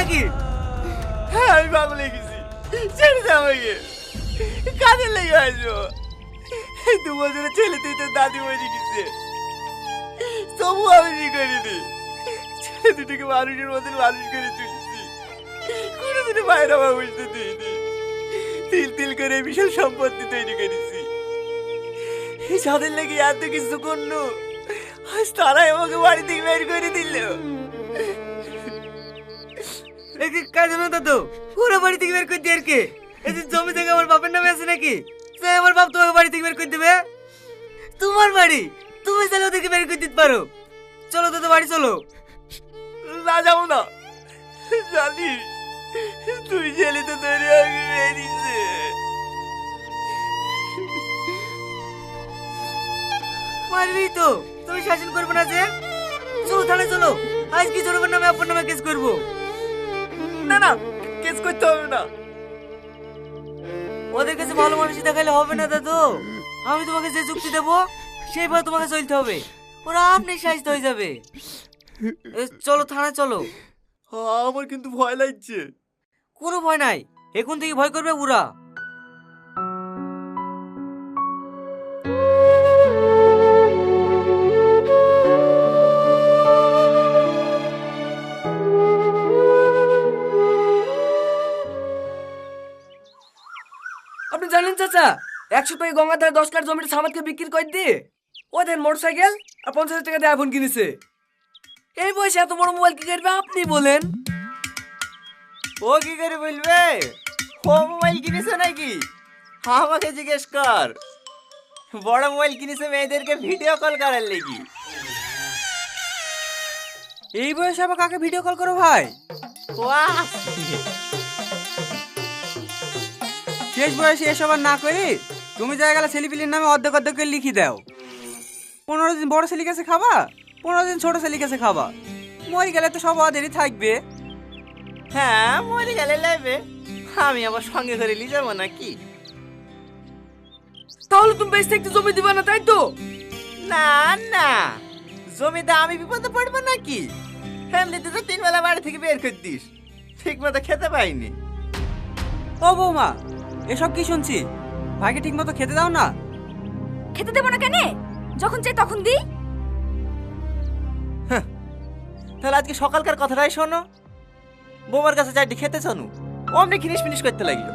নাকি? হ্যাঁ আমি পাগল হয়ে গেছি, ছেড়ে দে আমাকে। কাজে লেগে আসবো। 2 বছরের ছেলে তুই তোর দাদি মরে গেছে, তবু আমি কি করিনি? ছেলে দুটোকে মানুষের মতন মানুষ করে তুলেছি, কোনোদিনও বাইরে আমার বুঝতে দিইনি। তিল তিল করে বিশাল সম্পত্তি তৈরি করেছি। যাদের লেগে এত কিছু করলো, আজ তারাই আমাকে বাড়ি থেকে বের করে দিল। কাজ না দাদু, পুরো বাড়ি থেকে বের করে দিয়ে আর কে? এই যে জমি থেকে আমার বাপের নামে আছে নাকি? তাই আমার বাপ তোমাকে বাড়ি থেকে বের করে দেবে? তোমার বাড়ি, তুমি চাইলে ওদেরকে বের করে দিতে পারো। চলো দাদু, বাড়ি চলো। না যাবো না, জানিস তুই ছেলে তো তৈরি আগে বেরিয়েছে। পারবি তো, তুমি শাসন করবে না যে? চলো থানায় চলো, আজ কি জনগণ নামে আপনার নামে কেস করবো। না না, কেস করতে হবে না। ওদের কাছে ভালো মানুষই দেখাইলে হবে না দাদু। আমি তোমাকে যে যুক্তি দেবো সেইভাবে তোমাকে চলতে হবে, ওরা আপনি সাহায্য হয়ে যাবে। চলো থানায় চলো। আমার কিন্তু ভয় লাগছে। কোনো ভয় নাই, এখন থেকে ভয় করবে ওরা। আপনি জানেন চাচা, 100 টাকা গঙ্গাধার 10 কাঠ জমিটা সামাদকে বিক্রি করে দিয়ে ওদের মোটরসাইকেল আর 50,000 টাকা দিয়ে আইফোন কিনেছে। এই বয়সে এত বড় মোবাইল কি করবে আপনি বলেন? ও কি করে বলবে? ও মোবাইল কিনেছে নাকি? আমাকে জিজ্ঞেস কর। বড় মোবাইল কিনেছে মেয়েদেরকে ভিডিও কল করার লেগে। এই বয়সে আবার কাকে ভিডিও কল করো ভাই? বাহ, শেষ বয়সে এসব আর না করি তুমি জায়গা গেলে ছেলেপিলির নামে অর্ধেক অর্ধেক করে লিখি দাও। 15 দিন বড় ছেলে কাছে খাবা, 15 দিন ছোট ছেলে কাছে খাবা। মরে গেলে তো সব ওদেরই থাকবে। হ্যাঁ মরে গেলে লাগবে, আমি আবার সঙ্গে করে নিয়ে যাবো নাকি? তাহলে তুমি বেশ থাকতে জমি দিবা না, তাই তো? না না, জমিতে আমি বিপদে পড়বো নাকি? এমনিতে তো 3 বেলা বাড়ি থেকে বের করে দিস, ঠিক মতো খেতে পাইনি। ও বৌমা, এসব কি শুনছি? ভাইকে ঠিক মতো খেতে দাও না। খেতে দেবো না কেন? যখন চাই তখন দিই। তাহলে আজকে সকালকার কথাটাই শোনো। বৌমার কাছে চারটি খেতে শোনো, অমনি খিনিস ফিনিস করতে লাগলো।